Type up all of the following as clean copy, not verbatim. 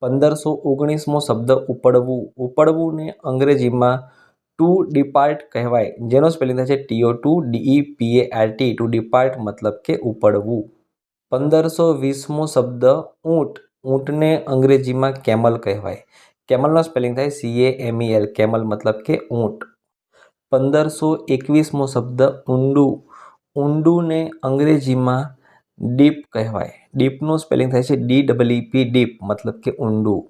1519મો શબ્દ ઉપડવું. ઉપડવુંને અંગ્રેજીમાં two depart કહેવાય, જેનો સ્પેલિંગ થાય છે TO2DEPART. ટુ ડિપાર્ટ મતલબ કે ઉપડવું. 1520મો શબ્દ ઊંટ. ઊંટને અંગ્રેજીમાં કેમલ કહેવાય. કેમલનો સ્પેલિંગ થાય CAMEL. કેમલ મતલબ કે ઊંટ. 1521મો શબ્દ ઊંડું. ઊંડુંને અંગ્રેજીમાં ડીપ કહેવાય. ડીપનું સ્પેલિંગ થાય છે DEEP. ડીપ મતલબ કે ઊંડું.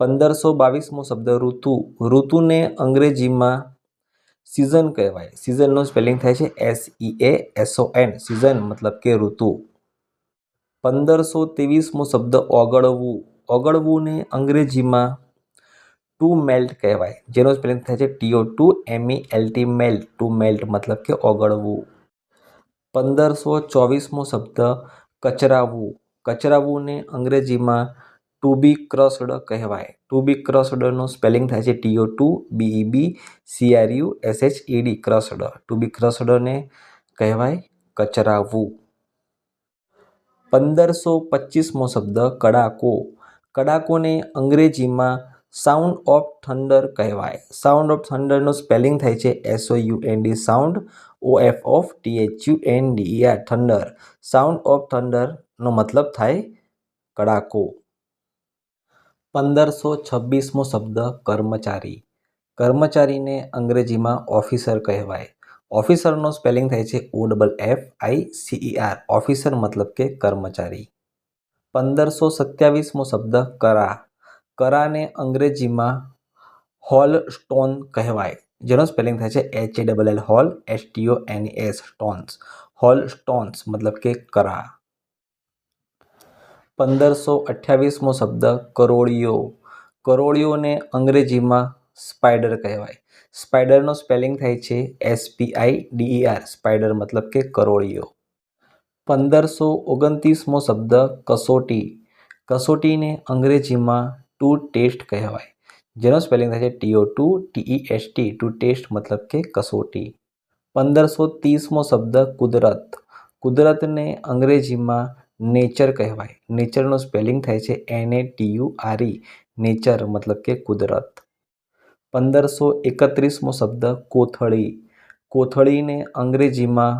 1522મો શબ્દ ઋતુ. ઋતુને અંગ્રેજીમાં સિઝન કહેવાય. સિઝનનું સ્પેલિંગ થાય છે SEASON. સિઝન મતલબ કે ઋતુ. 1523મો શબ્દ ઓગળવું. ઓગળવુંને અંગ્રેજીમાં ટુ મેલ્ટ કહેવાય, જેનો સ્પેલિંગ થાય છે TO2MELT. મેલ્ટ. ટુ મેલ્ટ મતલબ કે ઓગળવું. 1524મો શબ્દ કચરાવું. કચરાવુંને અંગ્રેજીમાં ટુ બી ક્રશ્ડ કહેવાય. ટુ બી ક્રશ્ડનું સ્પેલિંગ થાય છે TO2BEBCRUSHED. ક્રશ્ડ. ટુ બી ક્રશ્ડને કહેવાય કચરાવું. 1525મો શબ્દ કડાકો. કડાકોને અંગ્રેજીમાં સાઉન્ડ ઓફ થંડર કહેવાય. સાઉન્ડ ઓફ થંડરનું સ્પેલિંગ થાય છે SOUND. Sound OFF THUNDER. Thunder. Sound of થંડરનો મતલબ થાય કડાકો. 1526મો શબ્દ કર્મચારી. કર્મચારીને અંગ્રેજીમાં ઓફિસર કહેવાય. ઓફિસરનો સ્પેલિંગ થાય છે OFFICER. ઓફિસર મતલબ કે કર્મચારી. 1527મો શબ્દ કરા. કરાને અંગ્રેજીમાં હોલ સ્ટોન કહેવાય, જેનો સ્પેલિંગ થાય છે HALL hail STONES. Stones. Hail stones મતલબ કે કરા. 1528મો શબ્દ કરોળિયો. કરોળિયોને અંગ્રેજીમાં સ્પાઈડર કહેવાય. સ્પાઈડરનો સ્પેલિંગ થાય છે SPIDER. સ્પાઈડર મતલબ કે કરોળિયો. 1529મો શબ્દ કસોટી. કસોટીને અંગ્રેજીમાં ટુ ટેસ્ટ કહેવાય, જેનો સ્પેલિંગ થાય છે TO2TEST. ટુ ટેસ્ટ મતલબ કે કસોટી. 1530મો શબ્દ કુદરત. કુદરતને અંગ્રેજીમાં નેચર કહેવાય. નેચરનું સ્પેલિંગ થાય છે NATURE. નેચર મતલબ કે કુદરત. 1531મો શબ્દ કોથળી. કોથળીને અંગ્રેજીમાં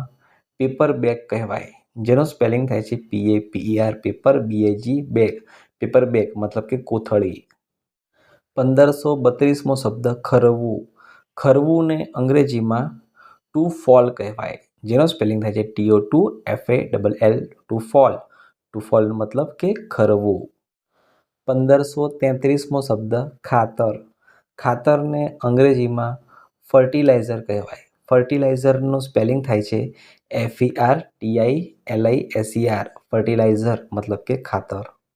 પેપર બેગ કહેવાય, જેનો સ્પેલિંગ થાય છે PAPER. Paper BAG. Bag. Paper bag મતલબ કે કોથળી. 1532મો શબ્દ ખરવું. ખરવુંને અંગ્રેજીમાં ટુ ફોલ કહેવાય, જેનો સ્પેલિંગ થાય છે TO2FALL. Two fall. Two fall મતલબ કે ખરવું. 1533મો શબ્દ ખાતર. ખાતરને અંગ્રેજીમાં ફર્ટિલાઇઝર કહેવાય. ફર્ટિલાઇઝરનું સ્પેલિંગ થાય છે FERTILIZER. ફર્ટિલાઇઝર મતલબ કે ખાતર.